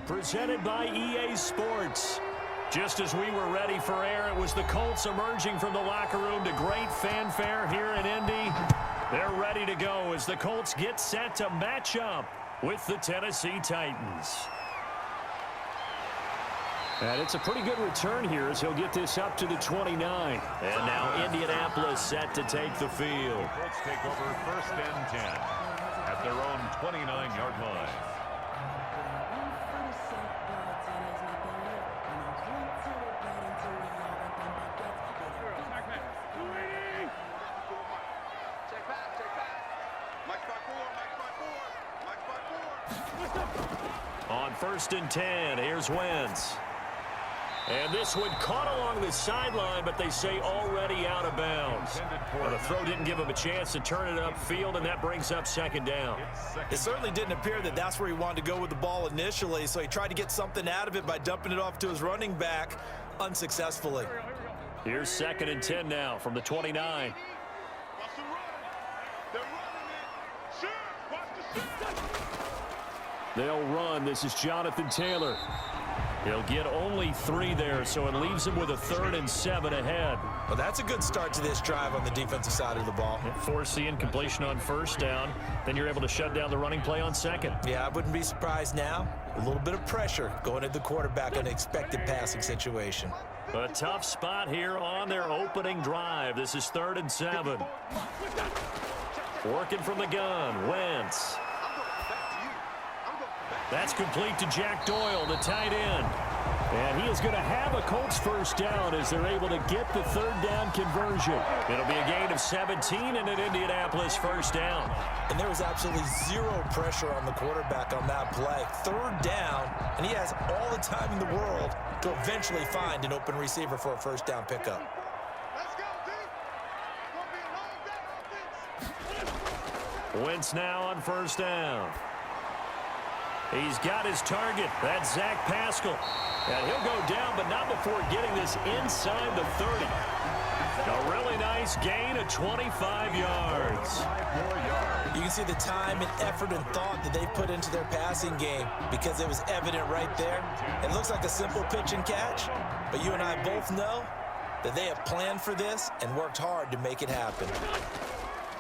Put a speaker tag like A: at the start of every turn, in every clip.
A: presented by EA Sports. Just as we were ready for air, it was the Colts emerging from the locker room to great fanfare here in Indy. They're ready to go as the Colts get set to match up with the Tennessee Titans. And it's a pretty good return here as he'll get this up to the 29. And now Indianapolis set to take the field.
B: The Colts take over 1st and 10 at their own 29-yard line.
A: On 1st and 10, here's Wentz. And this one caught along the sideline, but they say already out of bounds. Well, the throw didn't give him a chance to turn it upfield, and that brings up 2nd down.
C: It certainly didn't appear that that's where he wanted to go with the ball initially, so he tried to get something out of it by dumping it off to his running back unsuccessfully.
A: Here's 2nd and 10 now from the 29. They'll run. This is Jonathan Taylor. He'll get only 3 there, so it leaves him with a 3rd and 7 ahead.
C: Well, that's a good start to this drive on the defensive side of the ball.
A: Force the incompletion on 1st down. Then you're able to shut down the running play on 2nd.
C: Yeah, I wouldn't be surprised now. A little bit of pressure going at the quarterback on an expected passing situation.
A: A tough spot here on their opening drive. This is 3rd and 7. Working from the gun, Wentz. That's complete to Jack Doyle, the tight end. And he is going to have a Colts 1st down as they're able to get the 3rd down conversion. It'll be a gain of 17 and an Indianapolis 1st down.
C: And there was absolutely zero pressure on the quarterback on that play. 3rd down, and he has all the time in the world to eventually find an open receiver for a 1st down pickup.
A: Wentz now on 1st down. He's got his target. That's Zach Pascal. And he'll go down, but not before getting this inside the 30. A really nice gain of 25 yards.
C: You can see the time and effort and thought that they put into their passing game because it was evident right there. It looks like a simple pitch and catch, but you and I both know that they have planned for this and worked hard to make it happen.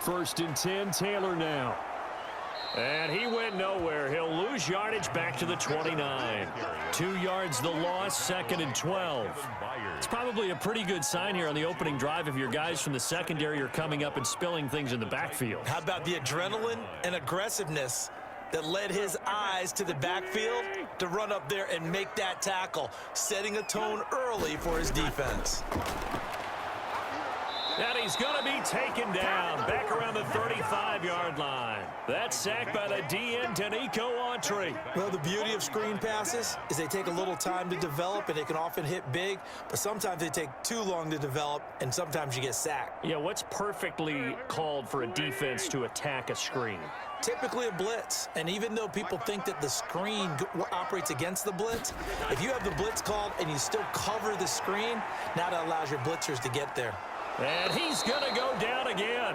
A: 1st and 10, Taylor now. And he went nowhere. He'll lose yardage back to the 29. 2 yards the loss, 2nd and 12. It's probably a pretty good sign here on the opening drive if your guys from the secondary are coming up and spilling things in the backfield.
C: How about the adrenaline and aggressiveness that led his eyes to the backfield to run up there and make that tackle, setting a tone early for his defense.
A: And he's going to be taken down back around the 35-yard line. That's sacked by the DN, Danico Autry.
C: Well, the beauty of screen passes is they take a little time to develop, and they can often hit big, but sometimes they take too long to develop, and sometimes you get sacked.
A: Yeah, what's perfectly called for a defense to attack a screen?
C: Typically a blitz, and even though people think that the screen operates against the blitz, if you have the blitz called and you still cover the screen, now that allows your blitzers to get there.
A: And he's going to go down again.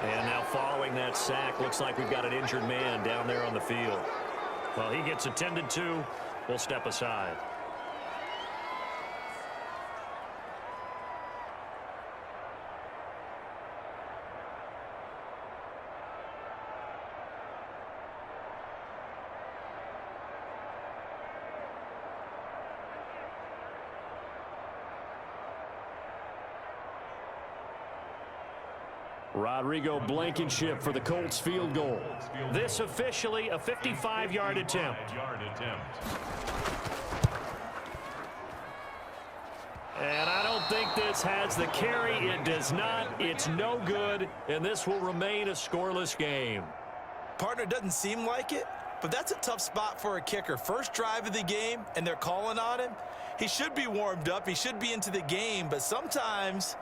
A: And now following that sack, looks like we've got an injured man down there on the field. Well, he gets attended to. We'll step aside. Rodrigo Blankenship for the Colts field goal. This officially a 55-yard attempt. And I don't think this has the carry. It does not. It's no good, and this will remain a scoreless game.
C: Partner, doesn't seem like it, but that's a tough spot for a kicker. First drive of the game, and they're calling on him. He should be warmed up. He should be into the game, but sometimes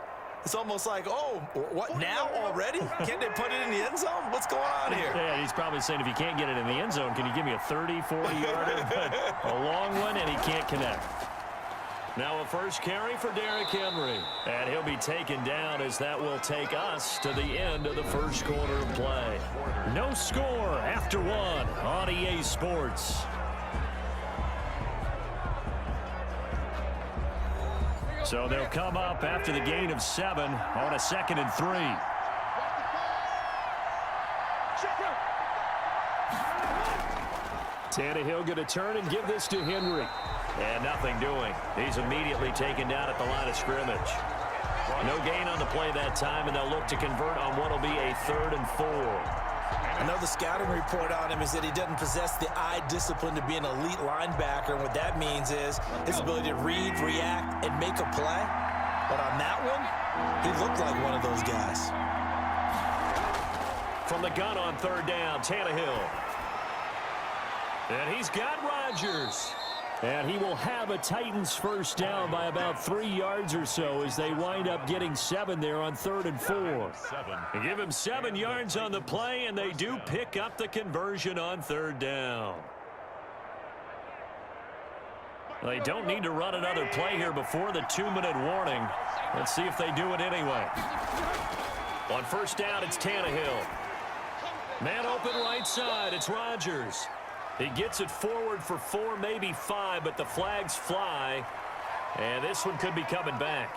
C: it's almost like, oh, what, now already? Can't they put it in the end zone? What's going on here?
A: Yeah, he's probably saying, if you can't get it in the end zone, can you give me a 30, 40-yarder? But a long one, and he can't connect. Now a first carry for Derrick Henry. And he'll be taken down as that will take us to the end of the first quarter of play. No score after one on EA Sports. So they'll come up after the gain of 7 on a 2nd and 3. Tannehill going to turn and give this to Henry. And nothing doing. He's immediately taken down at the line of scrimmage. No gain on the play that time, and they'll look to convert on what will be a 3rd and 4.
C: I know the scouting report on him is that he doesn't possess the eye discipline to be an elite linebacker. And what that means is his ability to read, react, and make a play. But on that one, he looked like one of those guys.
A: From the gun on 3rd down, Tannehill. And he's got Rodgers. And he will have a Titans first down by about 3 yards or so as they wind up getting 7 there on 3rd and 4. They give him 7 yards on the play, and they do pick up the conversion on 3rd down. They don't need to run another play here before the 2-minute warning. Let's see if they do it anyway. On 1st down, it's Tannehill. Man open right side, it's Rodgers. He gets it forward for 4, maybe 5, but the flags fly. And this one could be coming back.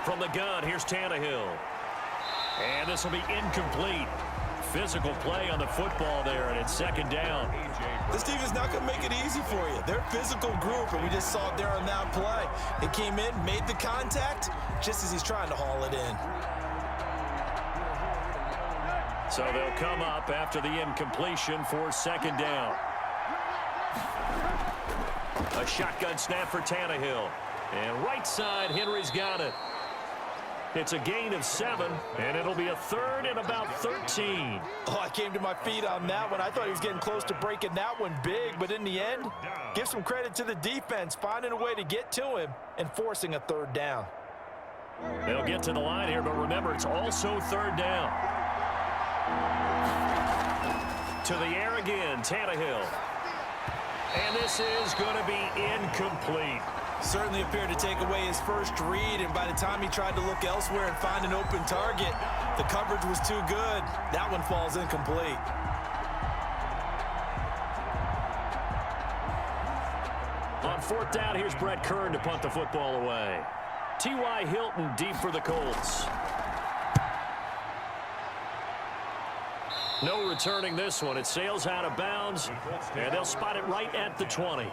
A: From the gun, here's Tannehill. And this will be incomplete. Physical play on the football there, and it's 2nd down.
C: This team is not going to make it easy for you. They're a physical group, and we just saw it there on that play. He came in, made the contact, just as he's trying to haul it in.
A: So they'll come up after the incompletion for 2nd down. A shotgun snap for Tannehill. And right side, Henry's got it. It's a gain of 7, and it'll be a 3rd and about 13.
C: Oh, I came to my feet on that one. I thought he was getting close to breaking that one big, but in the end, give some credit to the defense, finding a way to get to him and forcing a 3rd down.
A: They'll get to the line here, but remember, it's also 3rd down. To the air again, Tannehill. And this is going to be incomplete.
C: Certainly appeared to take away his first read, and by the time he tried to look elsewhere and find an open target, the coverage was too good. That one falls incomplete.
A: On 4th down, here's Brett Kern to punt the football away. T.Y. Hilton deep for the Colts. No returning this one. It sails out of bounds, and they'll spot it right at the 20.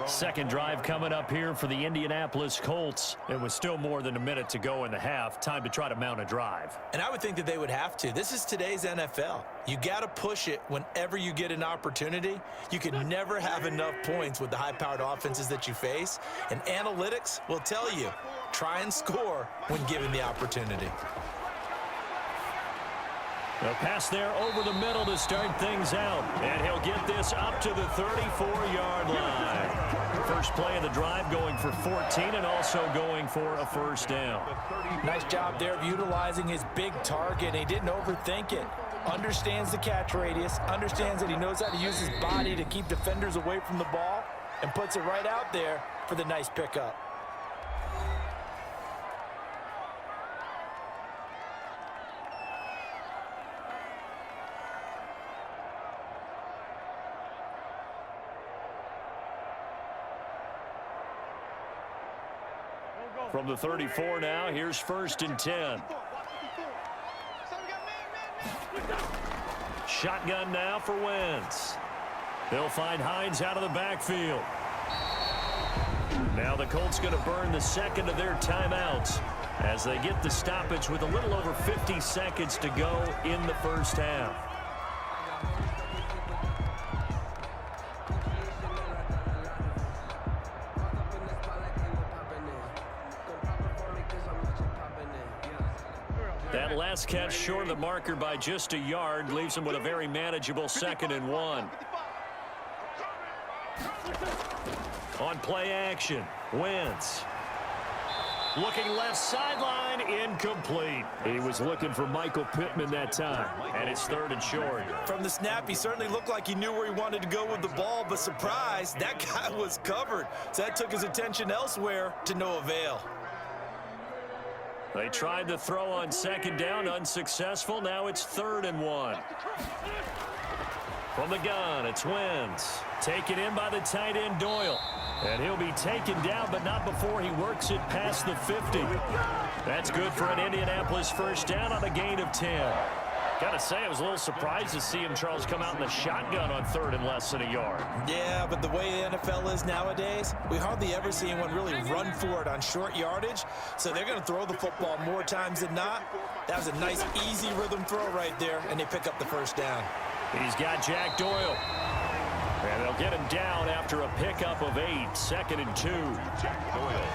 A: 2nd drive coming up here for the Indianapolis Colts. It was still more than a minute to go in the half. Time to try to mount a drive.
C: And I would think that they would have to. This is today's NFL. You got to push it whenever you get an opportunity. You can never have enough points with the high-powered offenses that you face. And analytics will tell you, try and score when given the opportunity.
A: A pass there over the middle to start things out. And he'll get this up to the 34-yard line. First play of the drive going for 14 and also going for a 1st down.
C: Nice job there of utilizing his big target. He didn't overthink it. Understands the catch radius. Understands that he knows how to use his body to keep defenders away from the ball. And puts it right out there for the nice pickup.
A: From the 34 now, here's 1st and 10. Shotgun now for Wentz. They'll find Hines out of the backfield. Now the Colts going to burn the 2nd of their timeouts as they get the stoppage with a little over 50 seconds to go in the 1st half. That last catch short of the marker by just a yard leaves him with a very manageable 2nd and 1. On play action, Wentz. Looking left sideline, incomplete. He was looking for Michael Pittman that time, and it's 3rd and short.
C: From the snap, he certainly looked like he knew where he wanted to go with the ball, but surprise, that guy was covered. So that took his attention elsewhere to no avail.
A: They tried to throw on 2nd down, unsuccessful. Now it's 3rd and 1. From the gun, it's Wentz. Taken in by the tight end, Doyle. And he'll be taken down, but not before he works it past the 50. That's good for an Indianapolis first down on a gain of 10. Gotta say, I was a little surprised to see him, Charles, come out in the shotgun on 3rd and less than a yard.
C: Yeah, but the way the NFL is nowadays, we hardly ever see anyone really run for it on short yardage. So they're going to throw the football more times than not. That was a nice, easy rhythm throw right there, and they pick up the first down.
A: He's got Jack Doyle. And they'll get him down after a pickup of 8, 2nd and 2.
B: Jack Doyle,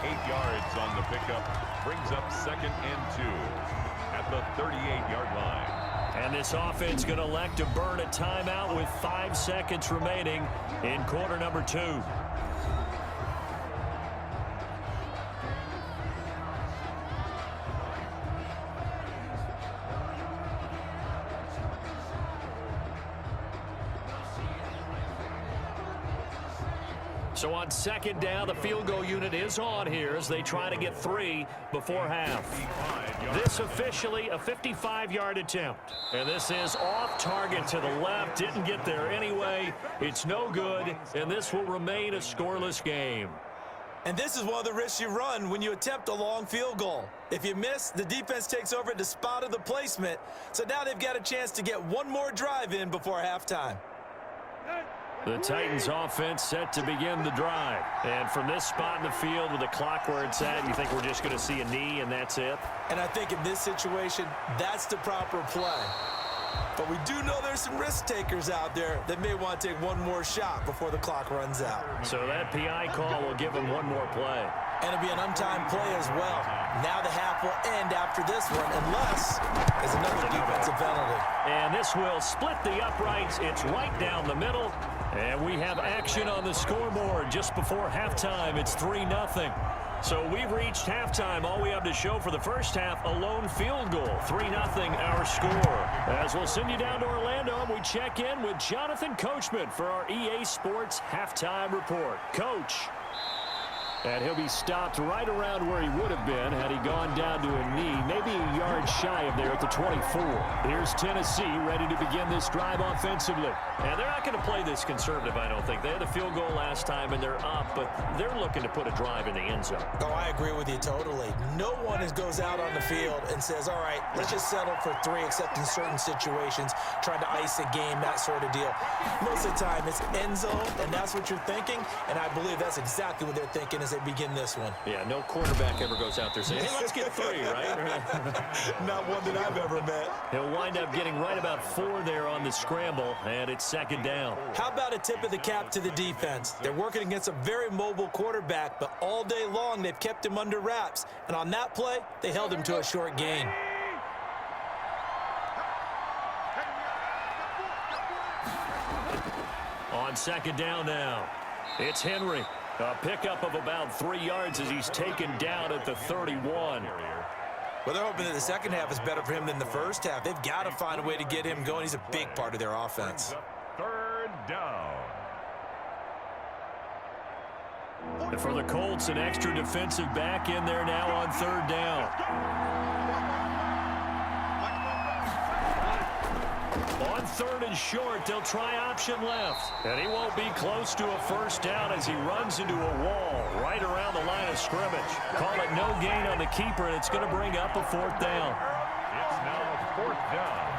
B: 8 yards on the pickup, brings up 2nd and 2 at the 38-yard line.
A: And this offense going to elect to burn a timeout with 5 seconds remaining in quarter number 2. So on 2nd down, the field goal unit is on here as they try to get 3 before half. This officially a 55-yard attempt. And this is off target to the left. Didn't get there anyway. It's no good, and this will remain a scoreless game.
C: And this is one of the risks you run when you attempt a long field goal. If you miss, the defense takes over at the spot of the placement. So now they've got a chance to get one more drive in before halftime.
A: The Titans offense set to begin the drive. And from this spot in the field with the clock where it's at, you think we're just going to see a knee and that's it?
C: And I think in this situation, that's the proper play. But we do know there's some risk takers out there that may want to take one more shot before the clock runs out.
A: So that PI call will give them one more play.
C: And it'll be an untimed play as well. Now the half will end after this one, unless there's another defensive penalty.
A: And this will split the uprights. It's right down the middle. And we have action on the scoreboard just before halftime. It's 3-0. So we've reached halftime. All we have to show for the first half, a lone field goal. 3-0 our score. As we'll send you down to Orlando, and we check in with Jonathan Coachman for our EA Sports Halftime Report. Coach. And he'll be stopped right around where he would have been had he gone down to a knee, maybe a yard shy of there at the 24. Here's Tennessee ready to begin this drive offensively. And they're not going to play this conservative, I don't think. They had a field goal last time, and they're up, but they're looking to put a drive in the end zone.
C: Oh, I agree with you totally. No one goes out on the field and says, all right, let's just settle for 3, except in certain situations, trying to ice a game, that sort of deal. Most of the time, it's end zone, and that's what you're thinking, and I believe that's exactly what they're thinking as they begin this one.
A: Yeah, no quarterback ever goes out there saying, hey, let's get 3, right?
C: Not one that I've ever met.
A: He'll wind up getting right about 4 there on the scramble, and it's 2nd down.
C: How about a tip of the cap to the defense? They're working against a very mobile quarterback, but all day long they've kept him under wraps. And on that play, they held him to a short gain.
A: On 2nd down now, it's Henry. A pickup of about 3 yards as he's taken down at the 31.
C: Well, they're hoping that the second half is better for him than the first half. They've got to find a way to get him going. He's a big part of their offense.
B: 3rd down.
A: And for the Colts, an extra defensive back in there now on 3rd down. On 3rd and short, they'll try option left. And he won't be close to a first down as he runs into a wall right around the line of scrimmage. Call it no gain on the keeper, and it's going to bring up a 4th down.
B: It's now 4th down.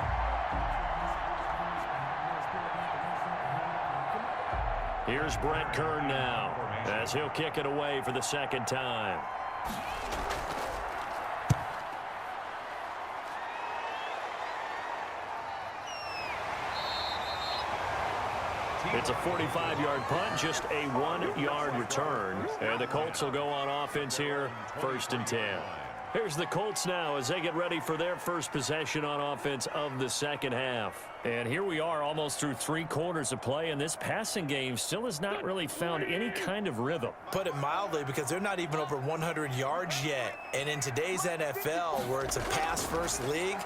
A: Here's Brent Kern now as he'll kick it away for the 2nd time. It's a 45-yard punt, just a 1-yard return. And the Colts will go on offense here, 1st and 10. Here's the Colts now as they get ready for their first possession on offense of the second half. And here we are almost through 3 quarters of play, and this passing game still has not really found any kind of rhythm.
C: Put it mildly, because they're not even over 100 yards yet. And in today's NFL, where it's a pass-first league,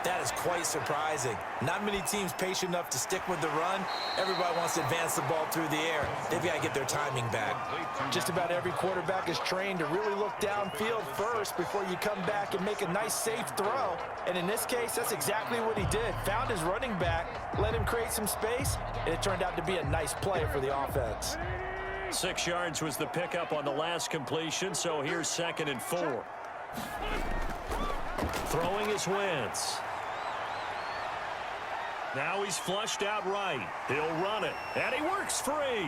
C: that is quite surprising. Not many teams patient enough to stick with the run. Everybody wants to advance the ball through the air. They've got to get their timing back.
D: Just about every quarterback is trained to really look downfield first before you come back and make a nice, safe throw. And in this case, that's exactly what he did. Found his running back, let him create some space, and it turned out to be a nice play for the offense.
A: 6 yards was the pickup on the last completion, so here's 2nd and 4. Throwing is Wentz. Now he's flushed out right. He'll run it, and he works free.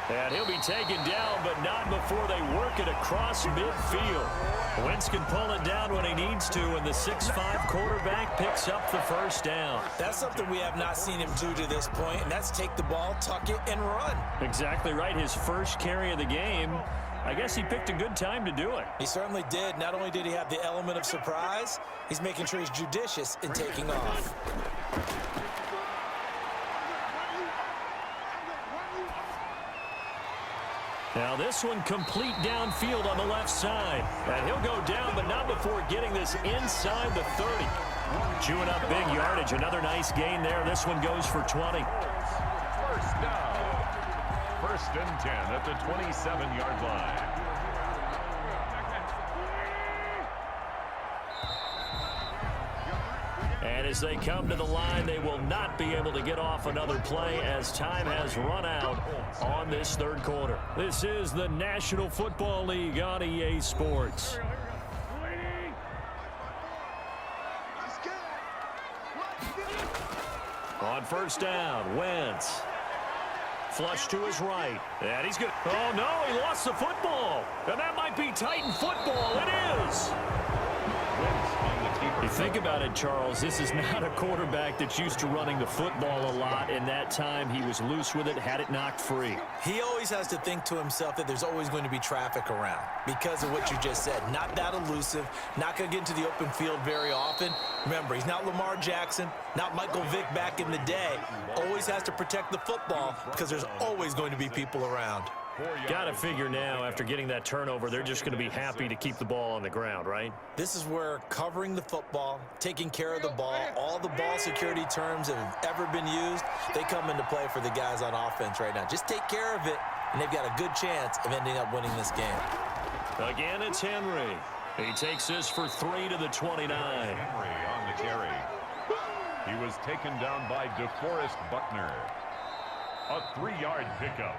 A: And he'll be taken down, but not before they work it across midfield. Wentz can pull it down when he needs to, and the 6'5" quarterback picks up the first down.
C: That's something we have not seen him do to this point, and that's take the ball, tuck it, and run.
A: Exactly right. His first carry of the game. I guess he picked a good time to do it.
C: He certainly did. Not only did he have the element of surprise, he's making sure he's judicious in taking off.
A: Now this one complete downfield on the left side. And he'll go down, but not before getting this inside the 30. Chewing up big yardage. Another nice gain there. This one goes for 20.
B: First down. 1st and 10 at the 27-yard line.
A: And as they come to the line, they will not be able to get off another play as time has run out on this 3rd quarter. This is the National Football League on EA Sports. On 1st down, Wentz. Flush to his right. And he's good. Oh, no, he lost the football. And that might be Titan football. It is. You think about it, Charles, this is not a quarterback that's used to running the football a lot. In that time, he was loose with it, had it knocked free.
C: He always has to think to himself that there's always going to be traffic around because of what you just said. Not that elusive, not going to get into the open field very often. Remember, he's not Lamar Jackson, not Michael Vick back in the day. Always has to protect the football because there's always going to be people around.
A: Got to figure now, after getting that turnover, they're just going to be happy to keep the ball on the ground, right?
C: This is where covering the football, taking care of the ball, all the ball security terms that have ever been used, they come into play for the guys on offense right now. Just take care of it, and they've got a good chance of ending up winning this game.
A: Again, it's Henry. He takes this for 3 to the 29.
B: Henry on the carry. He was taken down by DeForest Buckner. A 3-yard pickup.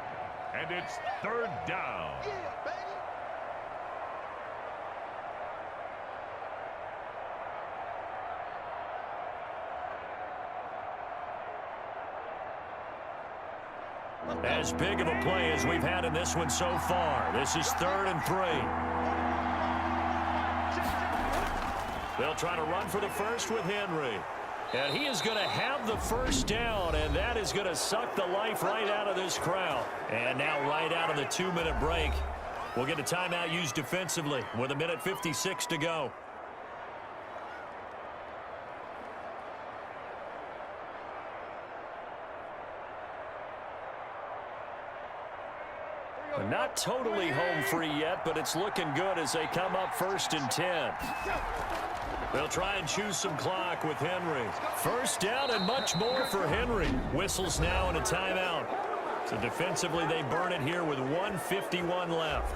B: And it's 3rd down.
A: As big of a play as we've had in this one so far. This is 3rd and 3. They'll try to run for the first with Henry. And he is going to have the first down, and that is going to suck the life right out of this crowd. And now right out of the 2-minute break, we'll get a timeout used defensively with 1:56 to go. Not totally home free yet, but it's looking good as they come up 1st and 10. They'll try and choose some clock with Henry. First down and much more for Henry. Whistles now and a timeout. So defensively, they burn it here with 1:51 left.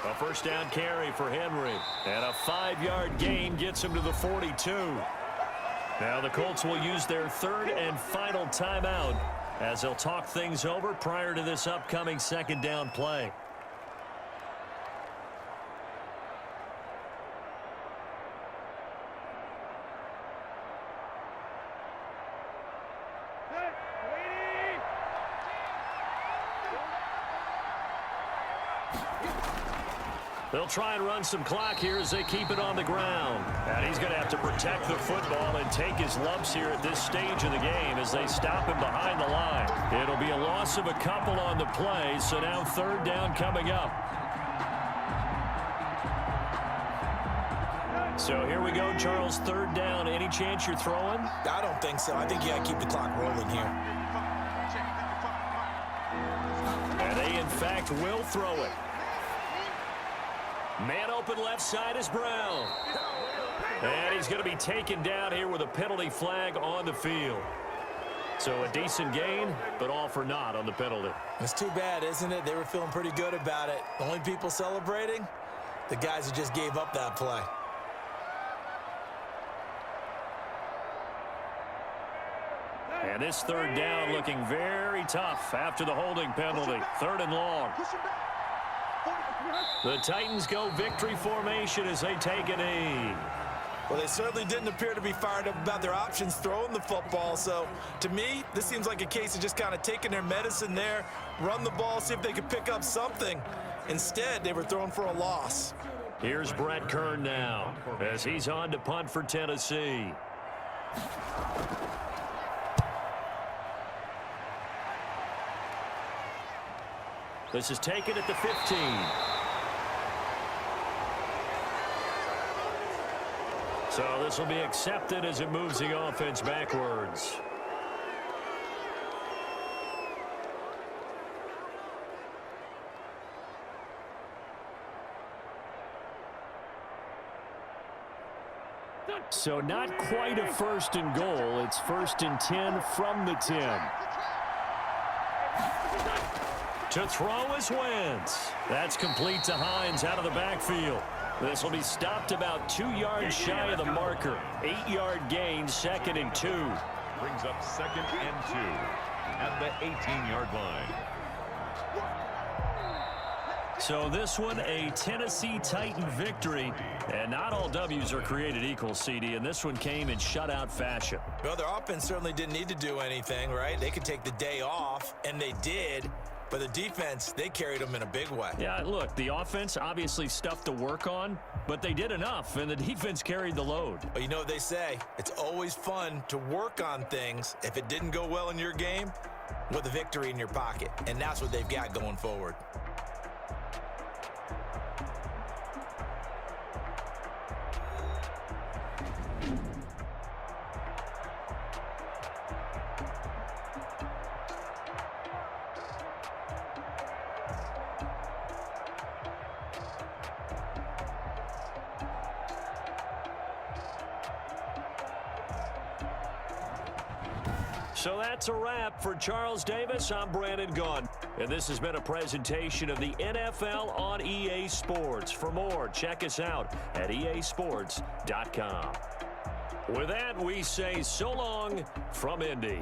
A: A first down carry for Henry. And a 5-yard gain gets him to the 42. Now the Colts will use their 3rd and final timeout as they'll talk things over prior to this upcoming 2nd down play. They'll try and run some clock here as they keep it on the ground. And he's going to have to protect the football and take his lumps here at this stage of the game as they stop him behind the line. It'll be a loss of a couple on the play, so now third down coming up. So here we go, Charles, third down. Any chance you're throwing?
C: I don't think so. I think you got to keep the clock rolling here.
A: And they, in fact, will throw it. Man open left side is Brown. And he's going to be taken down here with a penalty flag on the field. So a decent gain, but all for naught on the penalty.
C: It's too bad, isn't it? They were feeling pretty good about it. The only people celebrating, the guys who just gave up that play.
A: And this third down looking very tough after the holding penalty. Third and long. The Titans go victory formation as they take a knee.
C: Well, they certainly didn't appear to be fired up about their options throwing the football. So, to me, this seems like a case of just kind of taking their medicine there, run the ball, see if they could pick up something. Instead, they were throwing for a loss.
A: Here's Brett Kern now as he's on to punt for Tennessee. This is taken at the 15. So this will be accepted as it moves the offense backwards. So not quite a first and goal. It's first and 10 from the 10. To throw is Wentz. That's complete to Hines out of the backfield. This will be stopped about 2 yards shy of the marker. 8-yard gain, second and 2.
B: Brings up second and 2 at the 18-yard line.
A: So this one, a Tennessee Titan victory. And not all W's are created equal, CD, and this one came in shutout fashion.
C: Well, their offense certainly didn't need to do anything, right? They could take the day off, and they did. But the defense, they carried them in a big way.
A: Yeah, look, the offense, obviously stuff to work on, but they did enough, and the defense carried the load.
C: But you know what they say, it's always fun to work on things if it didn't go well in your game with a victory in your pocket. And that's what they've got going forward.
A: So that's a wrap for Charles Davis. I'm Brandon Gunn. And this has been a presentation of the NFL on EA Sports. For more, check us out at easports.com. With that, we say so long from Indy.